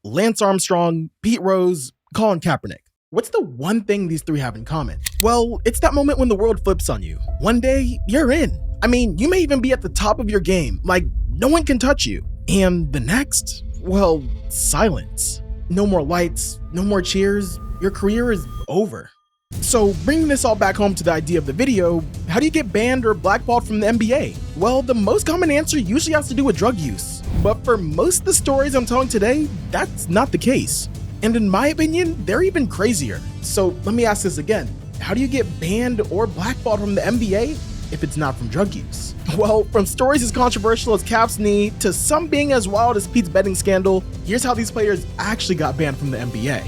Lance Armstrong, Pete Rose, Colin Kaepernick. What's the one thing these three have in common? Well, it's that moment when the world flips on you. One day, you're in. I mean, you may even be at the top of your game, like no one can touch you. And the next, well, silence. No more lights, no more cheers, your career is over. So bringing this all back home to the idea of the video, how do you get banned or blackballed from the NBA? Well, the most common answer usually has to do with drug use. But for most of the stories I'm telling today, that's not the case. And in my opinion, they're even crazier. So let me ask this again. How do you get banned or blackballed from the NBA if it's not from drug use? Well, from stories as controversial as Cap's knee to some being as wild as Pete's betting scandal, here's how these players actually got banned from the NBA.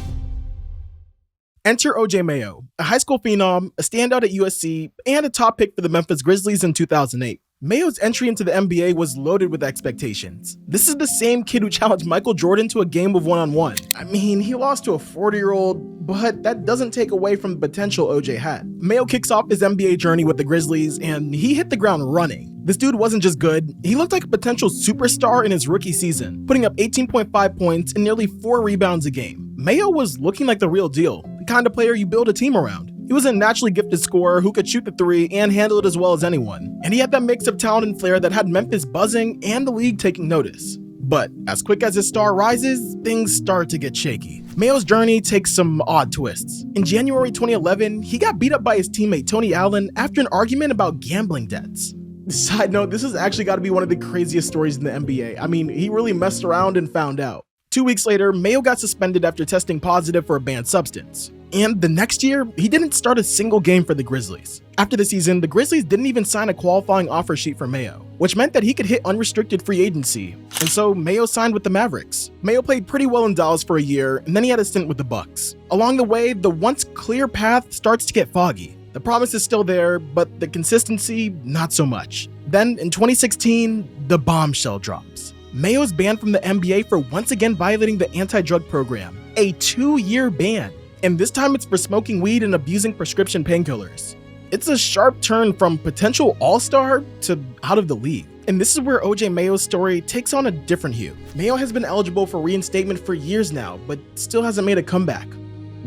Enter OJ Mayo, a high school phenom, a standout at USC, and a top pick for the Memphis Grizzlies in 2008. Mayo's entry into the NBA was loaded with expectations. This is the same kid who challenged Michael Jordan to a game of one-on-one. I mean, he lost to a 40-year-old, but that doesn't take away from the potential OJ had. Mayo kicks off his NBA journey with the Grizzlies, and he hit the ground running. This dude wasn't just good, he looked like a potential superstar in his rookie season, putting up 18.5 points and nearly 4 rebounds a game. Mayo was looking like the real deal, the kind of player you build a team around. He was a naturally gifted scorer who could shoot the three and handle it as well as anyone. And he had that mix of talent and flair that had Memphis buzzing and the league taking notice. But as quick as his star rises, things start to get shaky. Mayo's journey takes some odd twists. In January 2011, he got beat up by his teammate Tony Allen after an argument about gambling debts. Side note, this has actually got to be one of the craziest stories in the NBA. I mean, he really messed around and found out. 2 weeks later, Mayo got suspended after testing positive for a banned substance. And the next year, he didn't start a single game for the Grizzlies. After the season, the Grizzlies didn't even sign a qualifying offer sheet for Mayo, which meant that he could hit unrestricted free agency. And so Mayo signed with the Mavericks. Mayo played pretty well in Dallas for a year, and then he had a stint with the Bucks. Along the way, the once clear path starts to get foggy. The promise is still there, but the consistency, not so much. Then in 2016, the bombshell drops. Mayo's banned from the NBA for once again violating the anti-drug program, a 2-year ban. And this time it's for smoking weed and abusing prescription painkillers. It's a sharp turn from potential all-star to out of the league. And this is where OJ Mayo's story takes on a different hue. Mayo has been eligible for reinstatement for years now, but still hasn't made a comeback.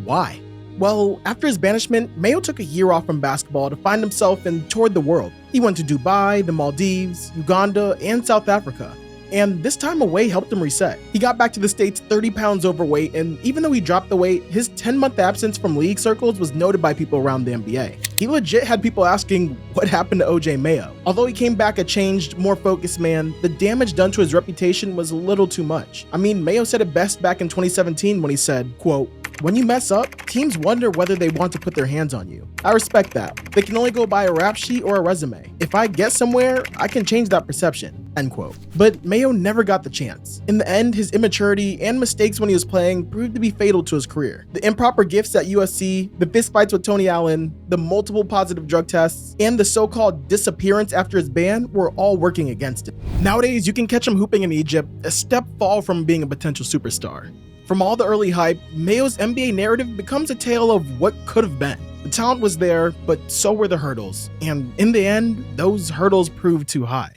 Why? Well, after his banishment, Mayo took a year off from basketball to find himself and toured the world. He went to Dubai, the Maldives, Uganda, and South Africa. And this time away helped him reset. He got back to the States 30 pounds overweight, and even though he dropped the weight, his 10-month absence from league circles was noted by people around the NBA. He legit had people asking what happened to OJ Mayo. Although he came back a changed, more focused man, the damage done to his reputation was a little too much. I mean, Mayo said it best back in 2017 when he said, quote, "When you mess up, teams wonder whether they want to put their hands on you. I respect that. They can only go by a rap sheet or a resume. If I get somewhere, I can change that perception." End quote. But Mayo never got the chance. In the end, his immaturity and mistakes when he was playing proved to be fatal to his career. The improper gifts at USC, the fistfights with Tony Allen, the multiple positive drug tests, and the so-called disappearance after his ban were all working against him. Nowadays, you can catch him hooping in Egypt, a step fall from being a potential superstar. From all the early hype, Mayo's NBA narrative becomes a tale of what could have been. The talent was there, but so were the hurdles. And in the end, those hurdles proved too high.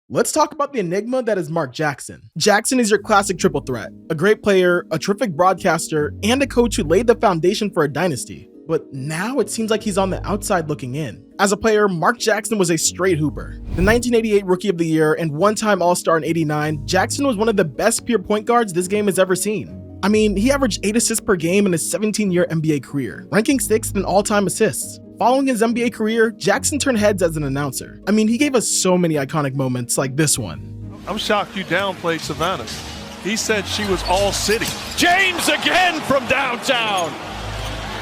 Let's talk about the enigma that is Mark Jackson. Jackson is your classic triple threat, a great player, a terrific broadcaster, and a coach who laid the foundation for a dynasty. But now it seems like he's on the outside looking in. As a player, Mark Jackson was a straight hooper. The 1988 Rookie of the Year and one-time All-Star in '89, Jackson was one of the best pure point guards this game has ever seen. I mean, he averaged 8 assists per game in his 17-year NBA career, ranking 6th in all-time assists. Following his NBA career, Jackson turned heads as an announcer. I mean, he gave us so many iconic moments like this one. I'm shocked you downplayed Savannah. He said she was all city. James again from downtown.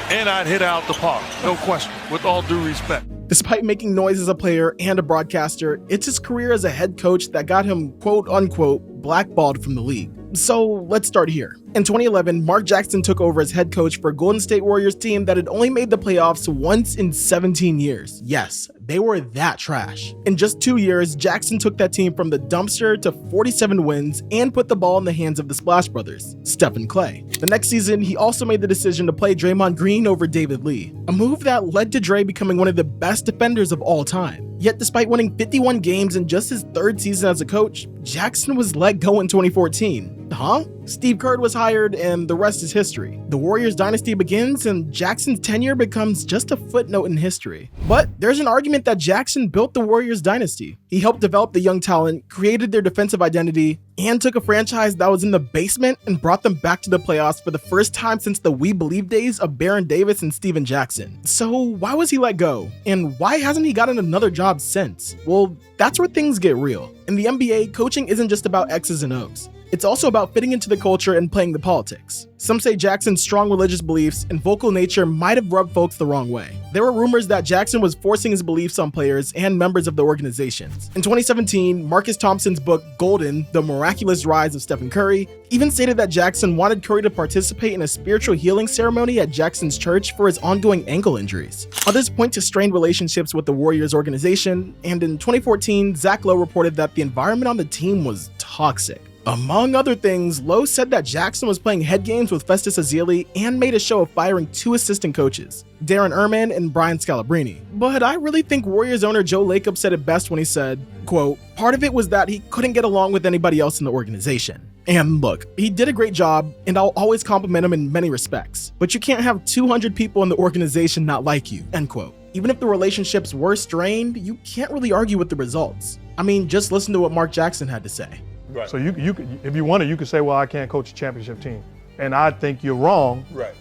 And I'd hit out the park, no question, with all due respect. Despite making noise as a player and a broadcaster, it's his career as a head coach that got him quote-unquote blackballed from the league. So let's start here. In 2011, Mark Jackson took over as head coach for a Golden State Warriors team that had only made the playoffs once in 17 years. Yes, they were that trash. In just 2 years, Jackson took that team from the dumpster to 47 wins and put the ball in the hands of the Splash Brothers, Steph and Clay. The next season, he also made the decision to play Draymond Green over David Lee, a move that led to Dre becoming one of the best defenders of all time. Yet despite winning 51 games in just his 3rd season as a coach, Jackson was let go in 2014. Huh? Steve Kerr was hired, and the rest is history. The Warriors dynasty begins, and Jackson's tenure becomes just a footnote in history. But there's an argument that Jackson built the Warriors dynasty. He helped develop the young talent, created their defensive identity, and took a franchise that was in the basement and brought them back to the playoffs for the first time since the We Believe days of Baron Davis and Steven Jackson. So why was he let go? And why hasn't he gotten another job since? Well, that's where things get real. In the NBA, coaching isn't just about X's and O's. It's also about fitting into the culture and playing the politics. Some say Jackson's strong religious beliefs and vocal nature might have rubbed folks the wrong way. There were rumors that Jackson was forcing his beliefs on players and members of the organizations. In 2017, Marcus Thompson's book Golden: The Miraculous Rise of Stephen Curry even stated that Jackson wanted Curry to participate in a spiritual healing ceremony at Jackson's church for his ongoing ankle injuries. Others point to strained relationships with the Warriors organization, and in 2014, Zach Lowe reported that the environment on the team was toxic. Among other things, Lowe said that Jackson was playing head games with Festus Ezeli and made a show of firing 2 assistant coaches, Darren Erman and Brian Scalabrine. But I really think Warriors owner Joe Lacob said it best when he said, quote, "Part of it was that he couldn't get along with anybody else in the organization." And look, he did a great job, and I'll always compliment him in many respects, but you can't have 200 people in the organization not like you, end quote. Even if the relationships were strained, you can't really argue with the results. I mean, just listen to what Mark Jackson had to say. Right. So you could, if you wanted, you could say, well, I can't coach a championship team. And I think you're wrong. Right.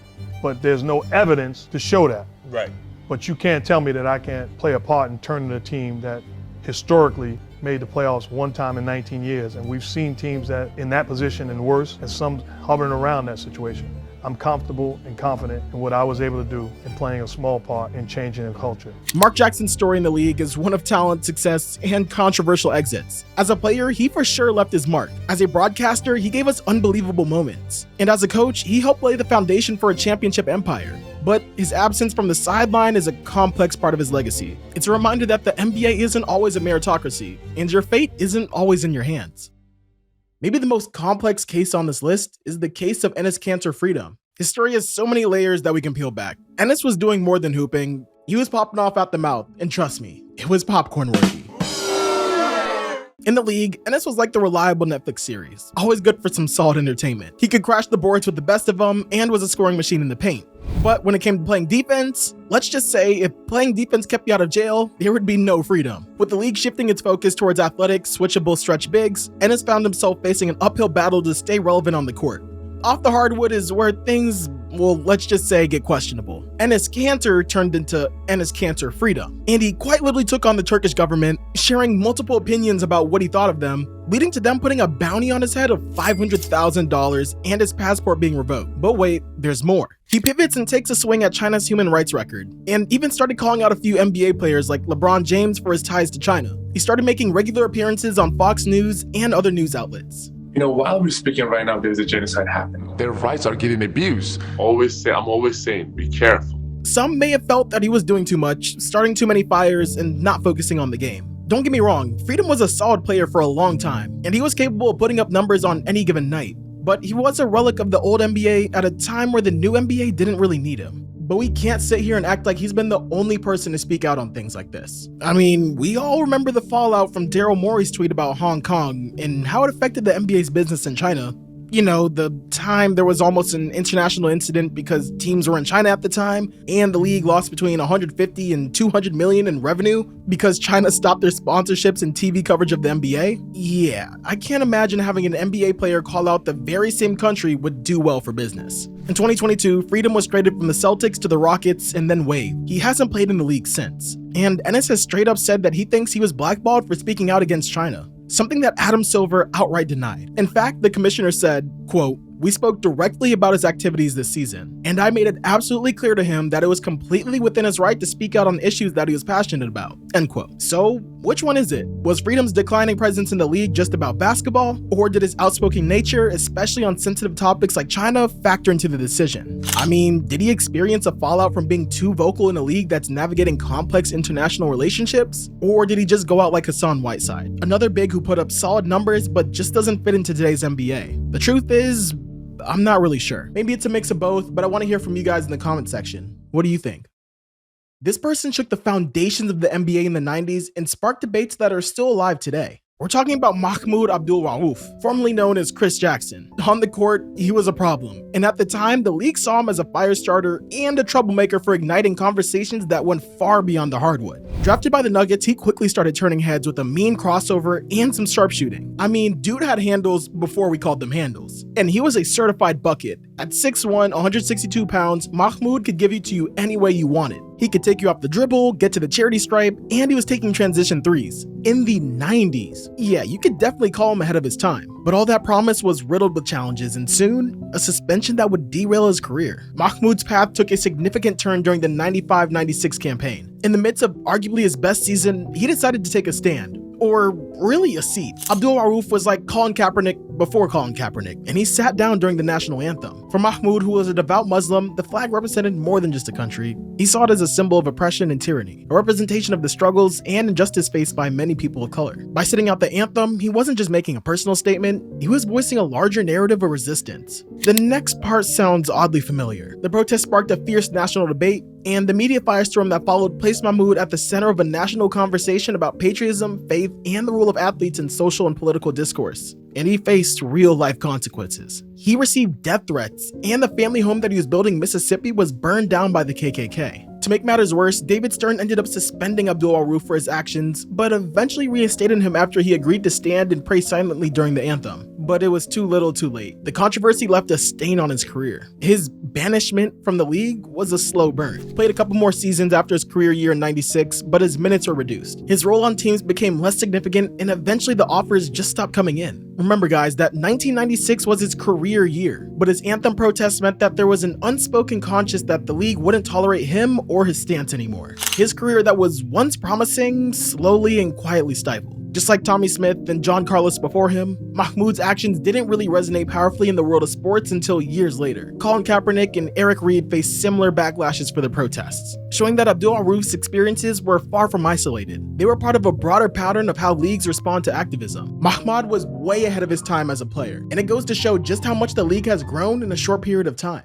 But there's no evidence to show that. Right. But you can't tell me that I can't play a part in turning a team that historically made the playoffs one time in 19 years. And we've seen teams that in that position and worse, and some hovering around that situation. I'm comfortable and confident in what I was able to do in playing a small part in changing the culture. Mark Jackson's story in the league is one of talent, success, and controversial exits. As a player, he for sure left his mark. As a broadcaster, he gave us unbelievable moments. And as a coach, he helped lay the foundation for a championship empire. But his absence from the sideline is a complex part of his legacy. It's a reminder that the NBA isn't always a meritocracy, and your fate isn't always in your hands. Maybe the most complex case on this list is the case of Enes Kanter Freedom. His story has so many layers that we can peel back. Enes was doing more than hooping. He was popping off at the mouth, and trust me, it was popcorn worthy. In the league, Enes was like the reliable Netflix series, always good for some solid entertainment. He could crash the boards with the best of them and was a scoring machine in the paint. But when it came to playing defense, let's just say if playing defense kept you out of jail, there would be no freedom. With the league shifting its focus towards athletic, switchable stretch bigs, Enes found himself facing an uphill battle to stay relevant on the court. Off the hardwood is where things, well, let's just say get questionable. Enes Kanter turned into Enes Kanter Freedom, and he quite literally took on the Turkish government, sharing multiple opinions about what he thought of them, leading to them putting a bounty on his head of $500,000 and his passport being revoked. But wait, there's more. He pivots and takes a swing at China's human rights record, and even started calling out a few NBA players like LeBron James for his ties to China. He started making regular appearances on Fox News and other news outlets. You know, while we're speaking right now, there's a genocide happening. Their rights are getting abused. I'm always saying, be careful. Some may have felt that he was doing too much, starting too many fires, and not focusing on the game. Don't get me wrong, Freedom was a solid player for a long time, and he was capable of putting up numbers on any given night. But he was a relic of the old NBA at a time where the new NBA didn't really need him. But we can't sit here and act like he's been the only person to speak out on things like this. I mean, we all remember the fallout from Daryl Morey's tweet about Hong Kong and how it affected the NBA's business in China. You know, the time there was almost an international incident because teams were in China at the time, and the league lost between 150 and 200 million in revenue because China stopped their sponsorships and TV coverage of the NBA. Yeah, I can't imagine having an NBA player call out the very same country would do well for business. In 2022, Freedom was traded from the Celtics to the Rockets and then waived. He hasn't played in the league since. And Enes has straight up said that he thinks he was blackballed for speaking out against China, something that Adam Silver outright denied. In fact, the commissioner said, quote, "We spoke directly about his activities this season, and I made it absolutely clear to him that it was completely within his right to speak out on issues that he was passionate about," end quote. So, which one is it? Was Freedom's declining presence in the league just about basketball, or did his outspoken nature, especially on sensitive topics like China, factor into the decision? I mean, did he experience a fallout from being too vocal in a league that's navigating complex international relationships? Or did he just go out like Hassan Whiteside, another big who put up solid numbers but just doesn't fit into today's NBA? The truth is, I'm not really sure. Maybe it's a mix of both, but I want to hear from you guys in the comment section. What do you think? This person shook the foundations of the NBA in the 90s and sparked debates that are still alive today. We're talking about Mahmoud Abdul-Rauf, formerly known as Chris Jackson. On the court, he was a problem, and at the time, the league saw him as a fire starter and a troublemaker for igniting conversations that went far beyond the hardwood. Drafted by the Nuggets, he quickly started turning heads with a mean crossover and some sharpshooting. I mean, dude had handles before we called them handles. And he was a certified bucket. At 6'1", 162 pounds, Mahmoud could give it to you any way you wanted. He could take you off the dribble, get to the charity stripe, and he was taking transition threes. In the 90s. Yeah, you could definitely call him ahead of his time. But all that promise was riddled with challenges, and soon, a suspension that would derail his career. Mahmoud's path took a significant turn during the 95-96 campaign. In the midst of arguably his best season, he decided to take a stand. Or really a seat. Abdul-Rauf was like Colin Kaepernick before Colin Kaepernick, and he sat down during the national anthem. For Mahmoud, who was a devout Muslim, the flag represented more than just a country. He saw it as a symbol of oppression and tyranny, a representation of the struggles and injustice faced by many people of color. By sitting out the anthem, he wasn't just making a personal statement, he was voicing a larger narrative of resistance. The next part sounds oddly familiar. The protest sparked a fierce national debate, and the media firestorm that followed placed Mahmoud at the center of a national conversation about patriotism, faith, and the role of athletes in social and political discourse. And he faced real-life consequences. He received death threats, and the family home that he was building in Mississippi was burned down by the KKK. To make matters worse, David Stern ended up suspending Abdul-Rauf for his actions, but eventually reinstated him after he agreed to stand and pray silently during the anthem. But it was too little too late. The controversy left a stain on his career. His banishment from the league was a slow burn. He played a couple more seasons after his career year in 96, but his minutes were reduced. His role on teams became less significant, and eventually the offers just stopped coming in. Remember guys, that 1996 was his career year, but his anthem protests meant that there was an unspoken conscience that the league wouldn't tolerate him or his stance anymore. His career that was once promising, slowly and quietly stifled. Just like Tommy Smith and John Carlos before him, Mahmoud's actions didn't really resonate powerfully in the world of sports until years later. Colin Kaepernick and Eric Reed faced similar backlashes for the protests, showing that Abdul-Rauf's experiences were far from isolated. They were part of a broader pattern of how leagues respond to activism. Mahmoud was way ahead of his time as a player, and it goes to show just how much the league has grown in a short period of time.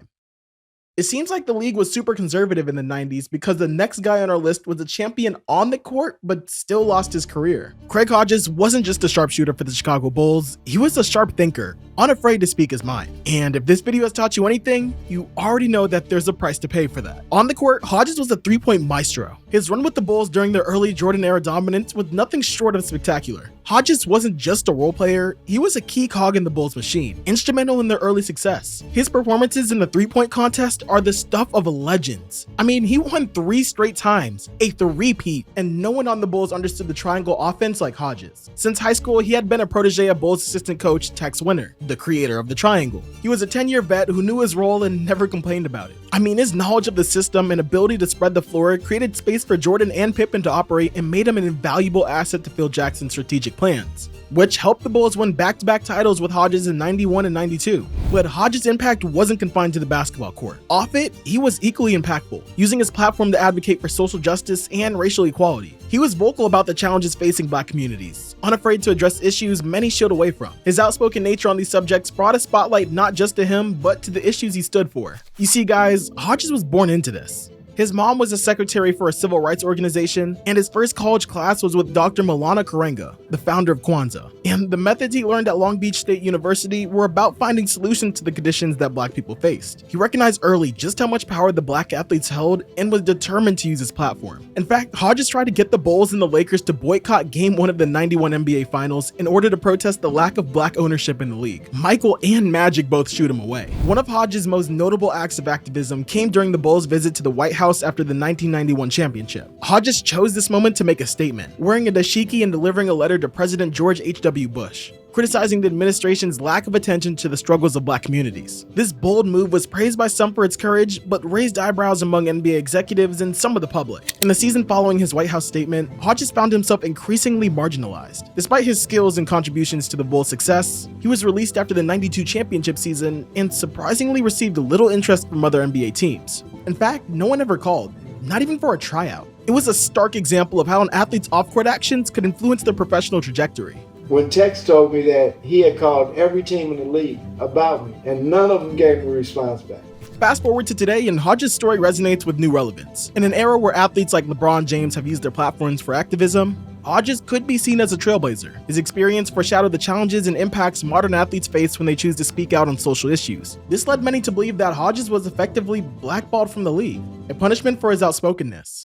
It seems like the league was super conservative in the 90s because the next guy on our list was a champion on the court but still lost his career. Craig Hodges wasn't just a sharpshooter for the Chicago Bulls, he was a sharp thinker, unafraid to speak his mind. And if this video has taught you anything, you already know that there's a price to pay for that. On the court, Hodges was a three-point maestro. His run with the Bulls during their early Jordan-era dominance was nothing short of spectacular. Hodges wasn't just a role player, he was a key cog in the Bulls machine, instrumental in their early success. His performances in the three-point contest are the stuff of legends. I mean, he won 3 straight times, a three-peat, and no one on the Bulls understood the triangle offense like Hodges. Since high school, he had been a protege of Bulls assistant coach Tex Winter, the creator of the triangle. He was a 10-year vet who knew his role and never complained about it. I mean, his knowledge of the system and ability to spread the floor created space for Jordan and Pippen to operate and made him an invaluable asset to Phil Jackson's strategic plans, which helped the Bulls win back-to-back titles with Hodges in 91 and 92. But Hodges' impact wasn't confined to the basketball court. Off it, he was equally impactful, using his platform to advocate for social justice and racial equality. He was vocal about the challenges facing Black communities, unafraid to address issues many shied away from. His outspoken nature on these subjects brought a spotlight not just to him, but to the issues he stood for. You see guys, Hodges was born into this. His mom was a secretary for a civil rights organization, and his first college class was with Dr. Maulana Karenga, the founder of Kwanzaa. And the methods he learned at Long Beach State University were about finding solutions to the conditions that Black people faced. He recognized early just how much power the Black athletes held and was determined to use his platform. In fact, Hodges tried to get the Bulls and the Lakers to boycott Game 1 of the 91 NBA Finals in order to protest the lack of Black ownership in the league. Michael and Magic both shoot him away. One of Hodges' most notable acts of activism came during the Bulls' visit to the White House after the 1991 championship. Hodges chose this moment to make a statement, wearing a dashiki and delivering a letter to President George H.W. Bush, criticizing the administration's lack of attention to the struggles of Black communities. This bold move was praised by some for its courage, but raised eyebrows among NBA executives and some of the public. In the season following his White House statement, Hodges found himself increasingly marginalized. Despite his skills and contributions to the Bulls' success, he was released after the 92 championship season and surprisingly received little interest from other NBA teams. In fact, no one ever called, not even for a tryout. It was a stark example of how an athlete's off-court actions could influence their professional trajectory. When Tex told me that he had called every team in the league about me, and none of them gave me a response back. Fast forward to today, and Hodges' story resonates with new relevance. In an era where athletes like LeBron James have used their platforms for activism, Hodges could be seen as a trailblazer. His experience foreshadowed the challenges and impacts modern athletes face when they choose to speak out on social issues. This led many to believe that Hodges was effectively blackballed from the league, a punishment for his outspokenness.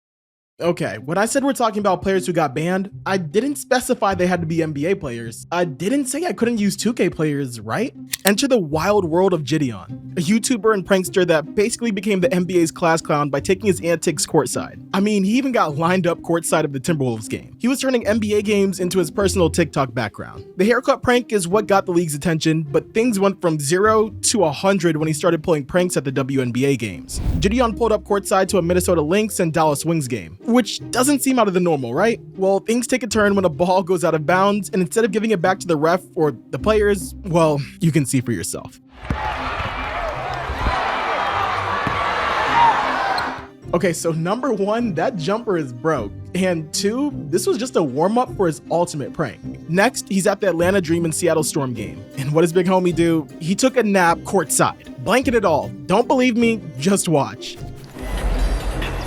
Okay, when I said we're talking about players who got banned, I didn't specify they had to be NBA players. I didn't say I couldn't use 2K players, right? Enter the wild world of Gideon, a YouTuber and prankster that basically became the NBA's class clown by taking his antics courtside. I mean, he even got lined up courtside of the Timberwolves game. He was turning NBA games into his personal TikTok background. The haircut prank is what got the league's attention, but things went from 0 to 100 when he started pulling pranks at the WNBA games. Gideon pulled up courtside to a Minnesota Lynx and Dallas Wings game, which doesn't seem out of the normal, right? Well, things take a turn when a ball goes out of bounds, and instead of giving it back to the ref or the players, well, you can see for yourself. Okay, so number 1, that jumper is broke. And 2, this was just a warm-up for his ultimate prank. Next, he's at the Atlanta Dream and Seattle Storm game. And what does big homie do? He took a nap courtside. Blanket it all. Don't believe me? Just watch.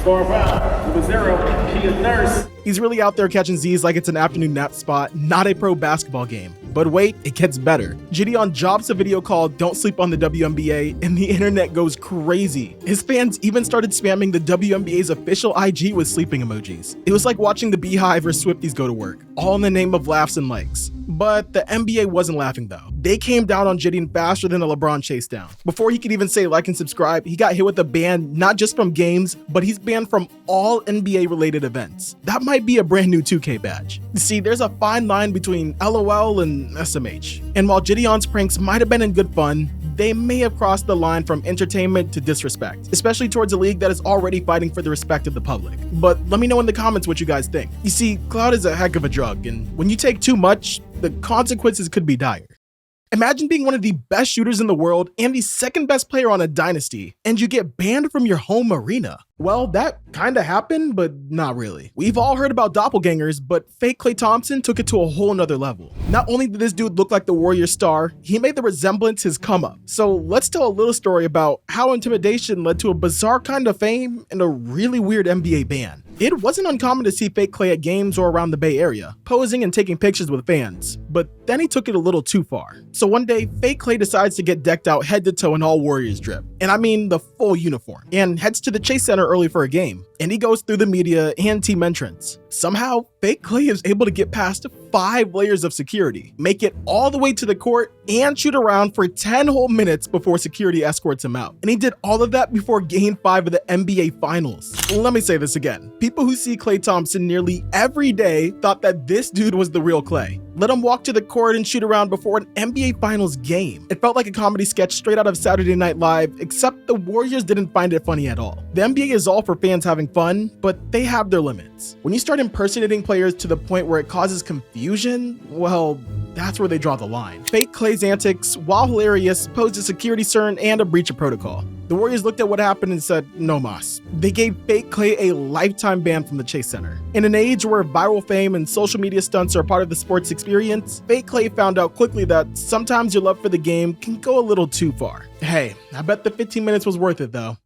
Score foul with a 0. He is nurse. He's really out there catching Z's like it's an afternoon nap spot, not a pro basketball game. But wait, it gets better. Gideon drops a video called "Don't Sleep on the WNBA" and the internet goes crazy. His fans even started spamming the WNBA's official IG with sleeping emojis. It was like watching the Beehive or Swifties go to work, all in the name of laughs and likes. But the NBA wasn't laughing though. They came down on Gideon faster than a LeBron chase down. Before he could even say like and subscribe, he got hit with a ban not just from games, but he's banned from all NBA related events. That might be a brand new 2K badge. See, there's a fine line between LOL and SMH. And while Gideon's pranks might have been in good fun, they may have crossed the line from entertainment to disrespect, especially towards a league that is already fighting for the respect of the public. But let me know in the comments what you guys think. You see, clout is a heck of a drug, and when you take too much, the consequences could be dire. Imagine being one of the best shooters in the world and the second best player on a dynasty, and you get banned from your home arena. Well, that kinda happened, but not really. We've all heard about doppelgangers, but fake Klay Thompson took it to a whole nother level. Not only did this dude look like the Warriors star, he made the resemblance his come up. So let's tell a little story about how intimidation led to a bizarre kind of fame and a really weird NBA ban. It wasn't uncommon to see fake Klay at games or around the Bay Area, posing and taking pictures with fans, but then he took it a little too far. So one day, fake Klay decides to get decked out head to toe in all Warriors drip, and I mean the full uniform, and heads to the Chase Center early for a game, and he goes through the media and team entrance. Somehow, fake Klay is able to get past 5 layers of security, make it all the way to the court, and shoot around for 10 whole minutes before security escorts him out. And he did all of that before Game 5 of the NBA Finals. Let me say this again. People who see Klay Thompson nearly every day thought that this dude was the real Klay. Let him walk to the court and shoot around before an NBA Finals game. It felt like a comedy sketch straight out of Saturday Night Live, except the Warriors didn't find it funny at all. The NBA is all for fans having fun, but they have their limits. When you start impersonating players to the point where it causes confusion, well, that's where they draw the line. Fake Klay's antics, while hilarious, posed a security concern and a breach of protocol. The Warriors looked at what happened and said, no mas. They gave fake Klay a lifetime ban from the Chase Center. In an age where viral fame and social media stunts are part of the sports experience, fake Klay found out quickly that sometimes your love for the game can go a little too far. Hey, I bet the 15 minutes was worth it though.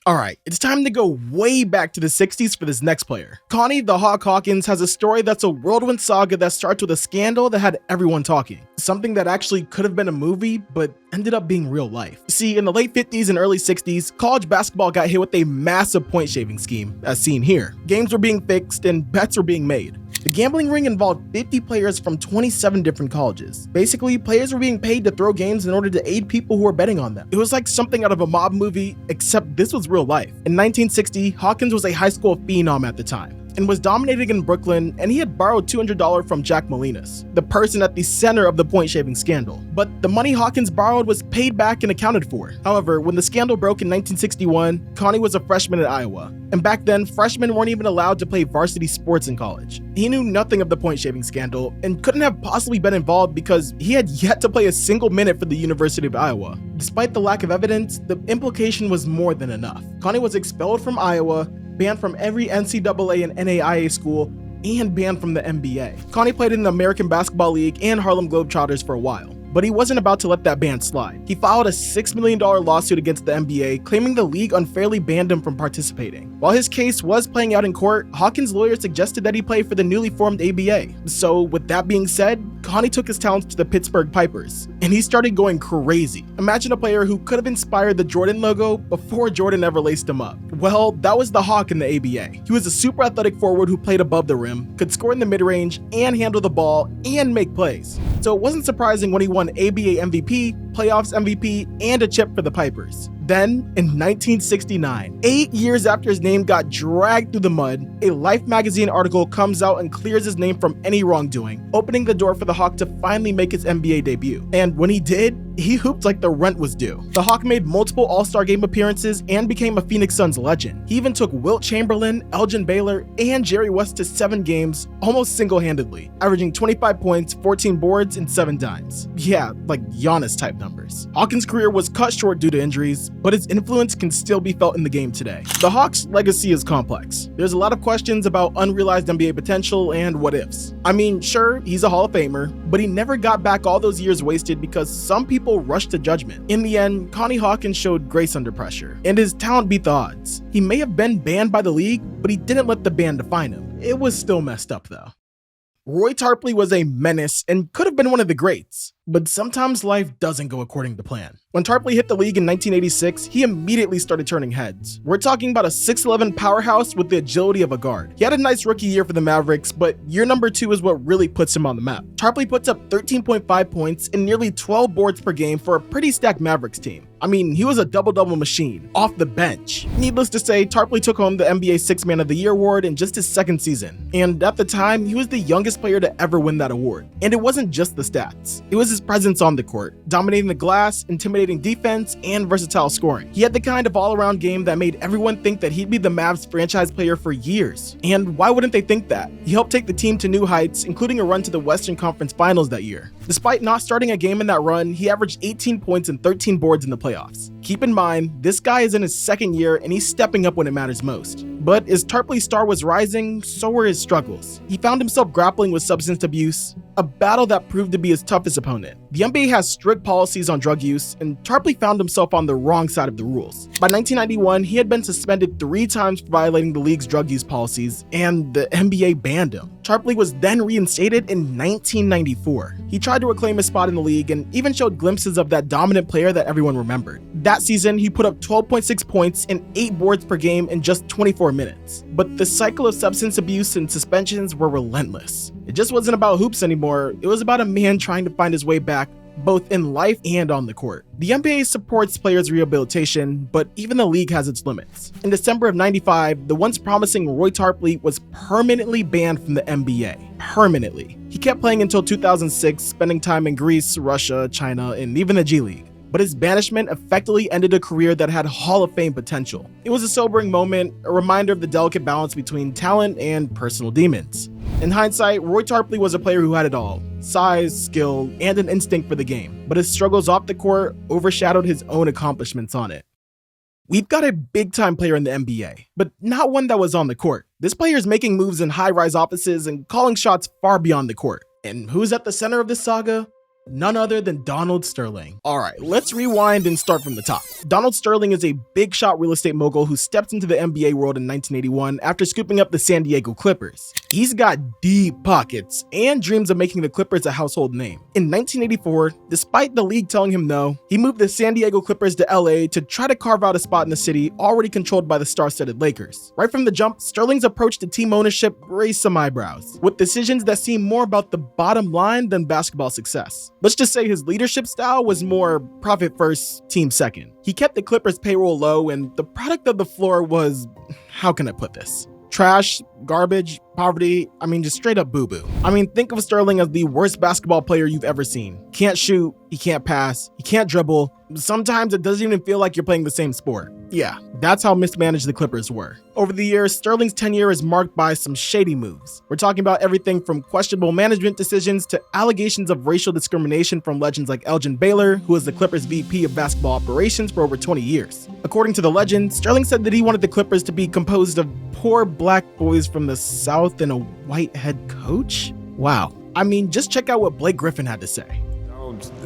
Alright, it's time to go way back to the 60s for this next player. Connie the Hawk Hawkins has a story that's a whirlwind saga that starts with a scandal that had everyone talking. Something that actually could have been a movie, but ended up being real life. See, in the late 50s and early 60s, college basketball got hit with a massive point shaving scheme, as seen here. Games were being fixed and bets were being made. The gambling ring involved 50 players from 27 different colleges. Basically, players were being paid to throw games in order to aid people who were betting on them. It was like something out of a mob movie, except this was real life. In 1960, Hawkins was a high school phenom at the time and was dominating in Brooklyn, and he had borrowed $200 from Jack Molinas, the person at the center of the point shaving scandal. But the money Hawkins borrowed was paid back and accounted for. However, when the scandal broke in 1961, Connie was a freshman at Iowa, and back then, freshmen weren't even allowed to play varsity sports in college. He knew nothing of the point shaving scandal and couldn't have possibly been involved because he had yet to play a single minute for the University of Iowa. Despite the lack of evidence, the implication was more than enough. Connie was expelled from Iowa, banned from every NCAA and NAIA school, and banned from the NBA. Connie played in the American Basketball League and Harlem Globetrotters for a while. But he wasn't about to let that ban slide. He filed a $6 million lawsuit against the NBA, claiming the league unfairly banned him from participating. While his case was playing out in court, Hawkins' lawyer suggested that he play for the newly formed ABA. So with that being said, Connie took his talents to the Pittsburgh Pipers, and he started going crazy. Imagine a player who could have inspired the Jordan logo before Jordan ever laced him up. Well, that was the Hawk in the ABA. He was a super athletic forward who played above the rim, could score in the mid-range, and handle the ball, and make plays. So it wasn't surprising when he won ABA MVP, playoffs MVP, and a chip for the Pipers. Then, in 1969, 8 years after his name got dragged through the mud, a Life magazine article comes out and clears his name from any wrongdoing, opening the door for the Hawk to finally make his NBA debut. And when he did, he hooped like the rent was due. The Hawk made multiple All-Star Game appearances and became a Phoenix Suns legend. He even took Wilt Chamberlain, Elgin Baylor, and Jerry West to 7 games almost single-handedly, averaging 25 points, 14 boards, and 7 dimes. Yeah, like Giannis type numbers. Hawkins' career was cut short due to injuries, but his influence can still be felt in the game today. The Hawks' legacy is complex. There's a lot of questions about unrealized NBA potential and what ifs. I mean, sure, he's a Hall of Famer, but he never got back all those years wasted because some people rushed to judgment. In the end, Connie Hawkins showed grace under pressure, and his talent beat the odds. He may have been banned by the league, but he didn't let the ban define him. It was still messed up though. Roy Tarpley was a menace and could have been one of the greats, but sometimes life doesn't go according to plan. When Tarpley hit the league in 1986, he immediately started turning heads. We're talking about a 6'11" powerhouse with the agility of a guard. He had a nice rookie year for the Mavericks, but year number 2 is what really puts him on the map. Tarpley puts up 13.5 points and nearly 12 boards per game for a pretty stacked Mavericks team. I mean, he was a double-double machine, off the bench. Needless to say, Tarpley took home the NBA Sixth Man of the Year award in just his second season. And at the time, he was the youngest player to ever win that award. And it wasn't just the stats. It was his presence on the court, dominating the glass, intimidating defense, and versatile scoring. He had the kind of all-around game that made everyone think that he'd be the Mavs franchise player for years. And why wouldn't they think that? He helped take the team to new heights, including a run to the Western Conference Finals that year. Despite not starting a game in that run, he averaged 18 points and 13 boards in the playoffs. Keep in mind, this guy is in his second year and he's stepping up when it matters most. But as Tarpley's star was rising, so were his struggles. He found himself grappling with substance abuse, a battle that proved to be his toughest opponent. The NBA has strict policies on drug use, and Tarpley found himself on the wrong side of the rules. By 1991, he had been suspended 3 times for violating the league's drug use policies, and the NBA banned him. Tarpley was then reinstated in 1994. He tried to reclaim his spot in the league and even showed glimpses of that dominant player that everyone remembered. That season, he put up 12.6 points and 8 boards per game in just 24 minutes. But the cycle of substance abuse and suspensions were relentless. It just wasn't about hoops anymore, it was about a man trying to find his way back, both in life and on the court. The NBA supports players' rehabilitation, but even the league has its limits. In December of '95, the once promising Roy Tarpley was permanently banned from the NBA. Permanently. He kept playing until 2006, spending time in Greece, Russia, China, and even the G League. But his banishment effectively ended a career that had Hall of Fame potential. It was a sobering moment, a reminder of the delicate balance between talent and personal demons. In hindsight, Roy Tarpley was a player who had it all: size, skill, and an instinct for the game. But his struggles off the court overshadowed his own accomplishments on it. We've got a big-time player in the NBA, but not one that was on the court. This player is making moves in high-rise offices and calling shots far beyond the court. And who's at the center of this saga? None other than Donald Sterling. Alright, let's rewind and start from the top. Donald Sterling is a big shot real estate mogul who stepped into the NBA world in 1981 after scooping up the San Diego Clippers. He's got deep pockets and dreams of making the Clippers a household name. In 1984, despite the league telling him no, he moved the San Diego Clippers to LA to try to carve out a spot in the city already controlled by the star-studded Lakers. Right from the jump, Sterling's approach to team ownership raised some eyebrows, with decisions that seemed more about the bottom line than basketball success. Let's just say his leadership style was more profit first, team second. He kept the Clippers' payroll low, and the product of the floor was, how can I put this? Trash, garbage, poverty, just straight up boo-boo. Think of Sterling as the worst basketball player you've ever seen. Can't shoot, he can't pass, he can't dribble. Sometimes it doesn't even feel like you're playing the same sport. Yeah, that's how mismanaged the Clippers were. Over the years, Sterling's tenure is marked by some shady moves. We're talking about everything from questionable management decisions to allegations of racial discrimination from legends like Elgin Baylor, who was the Clippers VP of basketball operations for over 20 years. According to the legend, Sterling said that he wanted the Clippers to be composed of poor black boys from the South and a white head coach? Wow. Just check out what Blake Griffin had to say.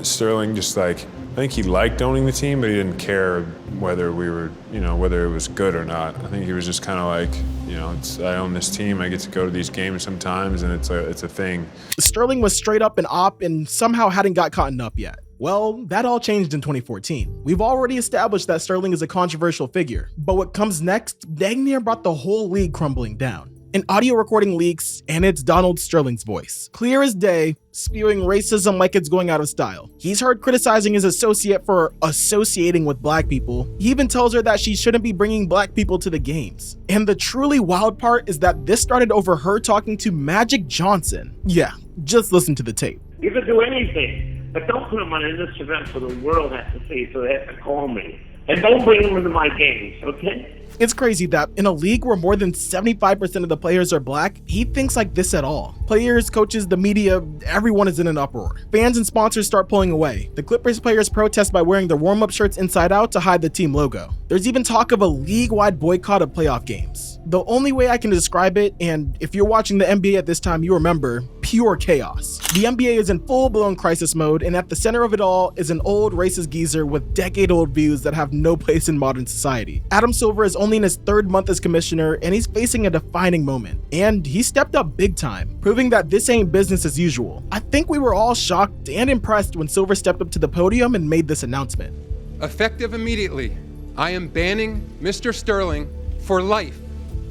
Sterling just I think he liked owning the team, but he didn't care whether we were, whether it was good or not. I think he was just kind of I own this team, I get to go to these games sometimes, and it's a thing. Sterling was straight up an op and somehow hadn't got caught up yet. Well, that all changed in 2014. We've already established that Sterling is a controversial figure, but what comes next dang near brought the whole league crumbling down. An audio recording leaks, and it's Donald Sterling's voice, clear as day, spewing racism like it's going out of style. He's heard criticizing his associate for associating with black people. He even tells her that she shouldn't be bringing black people to the games. And the truly wild part is that this started over her talking to Magic Johnson. Yeah, just listen to the tape. You can do anything, but don't put them on in this event for the world has to see, so they have to call me. And don't bring them into my games, okay? It's crazy that in a league where more than 75% of the players are black, he thinks like this at all. Players, coaches, the media, everyone is in an uproar. Fans and sponsors start pulling away. The Clippers players protest by wearing their warm-up shirts inside out to hide the team logo. There's even talk of a league-wide boycott of playoff games. The only way I can describe it, and if you're watching the NBA at this time, you remember, pure chaos. The NBA is in full-blown crisis mode, and at the center of it all is an old racist geezer with decade-old views that have no place in modern society. Adam Silver is only in his 3rd month as commissioner, and he's facing a defining moment. And he stepped up big time, proving that this ain't business as usual. I think we were all shocked and impressed when Silver stepped up to the podium and made this announcement. Effective immediately, I am banning Mr. Sterling for life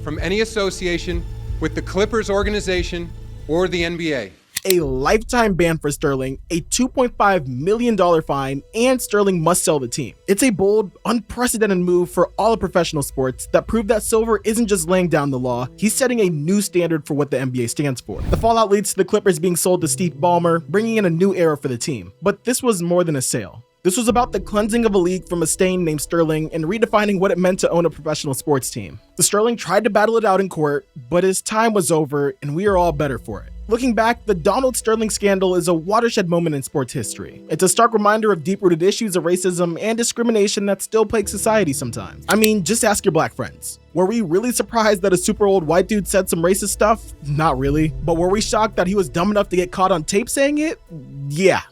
from any association with the Clippers organization or the NBA. A lifetime ban for Sterling, a $2.5 million fine, and Sterling must sell the team. It's a bold, unprecedented move for all of professional sports that proved that Silver isn't just laying down the law, he's setting a new standard for what the NBA stands for. The fallout leads to the Clippers being sold to Steve Ballmer, bringing in a new era for the team. But this was more than a sale. This was about the cleansing of a league from a stain named Sterling and redefining what it meant to own a professional sports team. The Sterling tried to battle it out in court, but his time was over and we are all better for it. Looking back, the Donald Sterling scandal is a watershed moment in sports history. It's a stark reminder of deep-rooted issues of racism and discrimination that still plague society sometimes. I mean, just ask your black friends. Were we really surprised that a super old white dude said some racist stuff? Not really. But were we shocked that he was dumb enough to get caught on tape saying it? Yeah,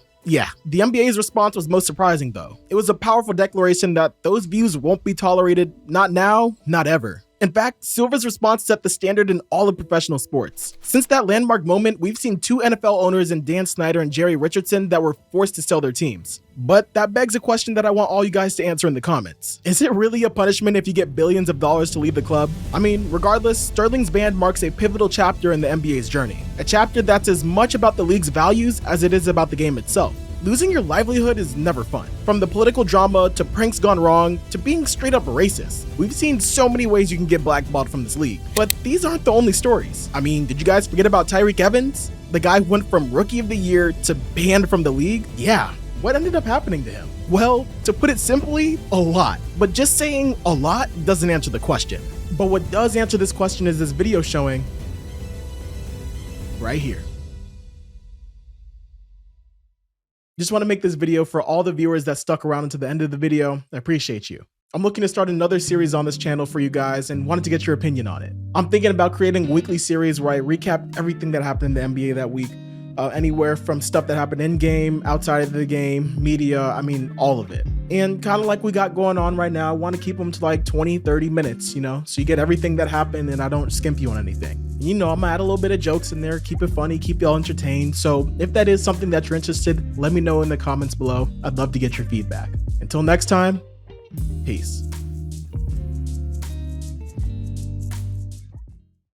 the NBA's response was most surprising though. It was a powerful declaration that those views won't be tolerated, not now, not ever. In fact, Silver's response set the standard in all of professional sports. Since that landmark moment, we've seen 2 NFL owners in Dan Snyder and Jerry Richardson that were forced to sell their teams. But that begs a question that I want all you guys to answer in the comments. Is it really a punishment if you get billions of dollars to leave the club? I mean, regardless, Sterling's ban marks a pivotal chapter in the NBA's journey. A chapter that's as much about the league's values as it is about the game itself. Losing your livelihood is never fun. From the political drama to pranks gone wrong to being straight up racist. We've seen so many ways you can get blackballed from this league. But these aren't the only stories. I mean, did you guys forget about Tyreke Evans? The guy who went from Rookie of the Year to banned from the league? Yeah, what ended up happening to him? Well, to put it simply, a lot. But just saying a lot doesn't answer the question. But what does answer this question is this video showing right here. Just want to make this video for all the viewers that stuck around until the end of the video. I appreciate you. I'm looking to start another series on this channel for you guys and wanted to get your opinion on it. I'm thinking about creating a weekly series where I recap everything that happened in the NBA that week. Anywhere from stuff that happened in game, outside of the game, media, I mean, all of it. And kind of like we got going on right now, I want to keep them to like 20, 30 minutes, so you get everything that happened and I don't skimp you on anything. I'm gonna add a little bit of jokes in there, keep it funny, keep y'all entertained. So if that is something that you're interested, let me know in the comments below. I'd love to get your feedback. Until next time, peace.